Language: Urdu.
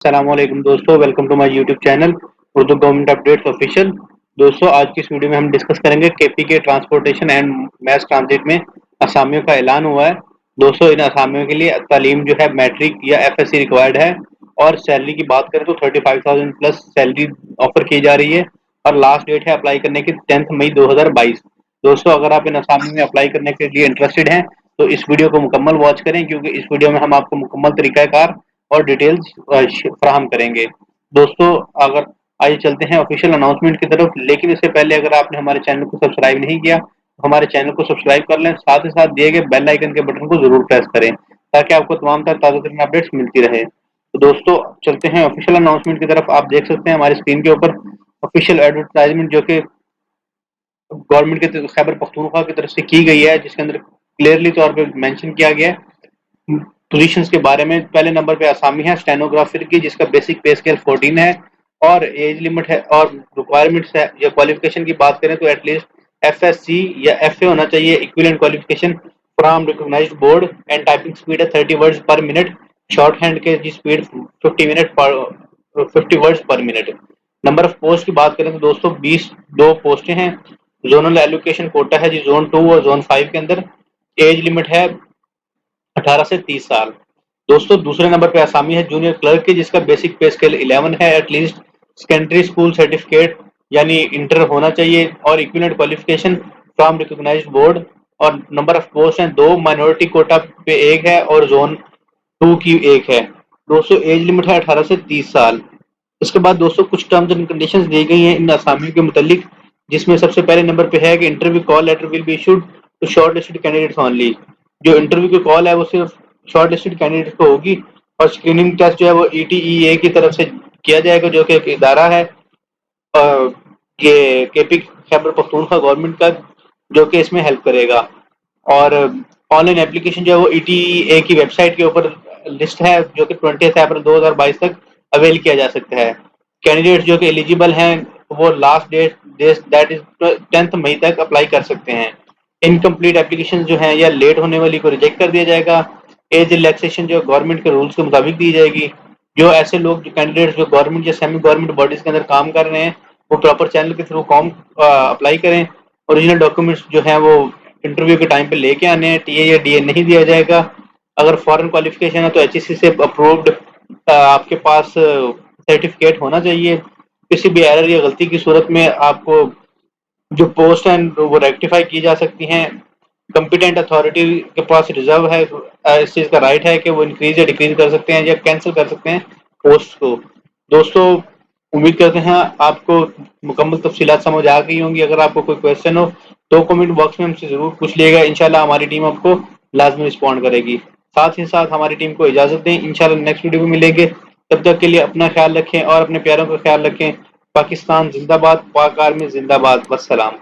السلام علیکم دوستوں، welcome to my YouTube channel Urdu government updates official. دوستوں، آج کی اس ویڈیو میں ہم ڈسکس کریں گے کے پی کے ٹرانسپورٹیشن اینڈ میس ٹرانزٹ میں اسامیوں کا اعلان ہوا ہے۔ دوستوں، ان اسامیوں کے لیے تعلیم جو ہے میٹرک یا ایف ایس سی ریکوائرڈ ہے، اور سیلری کی بات کریں تو 35,000 پلس سیلری آفر کی جا رہی ہے، اور لاسٹ ڈیٹ ہے اپلائی کرنے کی 10 مئی 2022۔ دوستوں، اگر آپ ان اسامیوں میں اپلائی کرنے کے لیے انٹرسٹڈ ہیں تو اس ویڈیو کو مکمل واچ کریں، کیونکہ اس ویڈیو میں ہم آپ کو مکمل طریقہ کار اور ڈیٹیلز فراہم کریں گے۔ دوستوں، اگر آئیے چلتے ہیں آفیشیل اناؤنسمنٹ کی طرف، لیکن اس سے پہلے اگر آپ نے ہمارے چینل کو سبسکرائب نہیں کیا تو ہمارے چینل کو سبسکرائب کر لیں، ساتھ ہی ساتھ دیے گئے بیل آئیکن کے بٹن کو ضرور پریس کریں تاکہ آپ کو تمام تر تازہ ترین اپڈیٹس ملتی رہے۔ تو دوستوں، چلتے ہیں آفیشیل اناؤنسمنٹ کی طرف۔ آپ دیکھ سکتے ہیں ہماری اسکرین کے اوپر آفیشیل ایڈورٹائزمنٹ جو کہ گورنمنٹ کے خیبر پختونخوا کی طرف سے کی گئی ہے، جس کے اندر کلیئرلی طور پہ مینشن کیا گیا ہے پوزیشنز کے بارے میں۔ پہلے نمبر پہ آسامی ہے اسٹینوگرافر کی، جس کا بیسک پے اسکیل 14 ہے، اور ایج لمٹ ہے اور ریکوائرمنٹس ہے یا کوالیفیکیشن کی بات کریں تو at least F S C یا ایف اے ہونا چاہیے، equivalent qualification from recognised board, and typing speed ہے 30 words per minute, shorthand کے جی speed 50 words per minute. Number of post کی بات کریں تو دوستوں 22 پوسٹیں ہیں۔ زونل ایلوکیشن کوٹا ہے جی زون 2 اور زون 5 کے اندر۔ ایج لمٹ ہے 18 سے 30 سال۔ دوستوں، دوسرے نمبر پہ آسامی ہے جونیئر کلرک کی، جس کا بیسک پے اسکیل 11 ہے، at least secondary school certificate یعنی انٹر ہونا چاہیے، اور equivalent qualification from recognised board. اور نمبر آف پوسٹ ہیں 2، مائنورٹی کوٹا پہ 1 ہے اور زون 2 کی 1 ہے۔ دوستوں، ایج لمٹ ہے 18 سے 30 سال۔ اس کے بعد دوستوں کچھ ٹرمز اینڈ کنڈیشنز دی گئی ہیں ان اسامیوں کے متعلق، جس میں سب سے پہلے نمبر پہ ہے کہ interview call letter will be issued to short listed candidates only. جو انٹرویو کی کال ہے وہ صرف شارٹ لسٹڈ کینڈیڈیٹ کو ہوگی، اور اسکریننگ ٹیسٹ جو ہے وہ ای ٹی ای اے کی طرف سے کیا جائے گا، جو کہ ایک ادارہ ہے یہ کے پی خیبر پختونخوا گورنمنٹ کا، جو کہ اس میں ہیلپ کرے گا۔ اور آن لائن اپلیکیشن جو ہے وہ ای ٹی ای اے کی ویب سائٹ کے اوپر لسٹ ہے، جو کہ 20 اپریل 2022 تک اویل کیا جا سکتا ہے۔ کینڈیڈیٹس جو کہ ایلیجیبل ہیں وہ لاسٹ ڈیٹ دیٹ از 10 مئی تک اپلائی کر سکتے ہیں۔ انکمپلیٹ اپلیکیشن جو ہیں یا لیٹ ہونے والی کو ریجیکٹ کر دیا جائے گا۔ ایج ریلیکسیشن جو گورنمنٹ کے رولز کے مطابق دی جائے گی۔ جو ایسے لوگ جو کینڈیڈیٹس جو گورنمنٹ یا سیمی گورنمنٹ باڈیز کے اندر کام کر رہے ہیں وہ پراپر چینل کے تھرو کام اپلائی کریں۔ اوریجنل ڈاکومنٹس جو ہیں وہ انٹرویو کے ٹائم پہ لے کے آنے ہیں، ٹی اے یا ڈی اے نہیں دیا جائے گا۔ اگر فارن کوالیفیکیشن ہے تو ایچ ای سی سے اپرووڈ آپ کے پاس سرٹیفکیٹ ہونا چاہیے۔ کسی بھی ایرر یا غلطی کی صورت میں آپ کو جو پوسٹ ہیں وہ ریکٹیفائی کی جا سکتی ہیں۔ کمپیٹنٹ اتھارٹی کے پاس ریزرو ہے، اس چیز کا رائٹ ہے کہ وہ انکریز یا ڈیکریز کر سکتے ہیں یا کینسل کر سکتے ہیں پوسٹ کو۔ دوستوں، امید کرتے ہیں آپ کو مکمل تفصیلات سمجھ آ گئی ہوں گی۔ اگر آپ کو کوئی کویشچن ہو تو کمنٹ باکس میں ہم سے ضرور پوچھ لیے گا، انشاءاللہ ہماری ٹیم آپ کو لازمی رسپونڈ کرے گی۔ ساتھ ہی ساتھ ہماری ٹیم کو اجازت دیں، انشاءاللہ نیکسٹ ویڈیو میں ملیں گے۔ تب تک کے لیے اپنا خیال رکھیں اور اپنے پیاروں کا خیال رکھیں۔ پاکستان زندہ باد، پاک آرمی زندہ باد، والسلام۔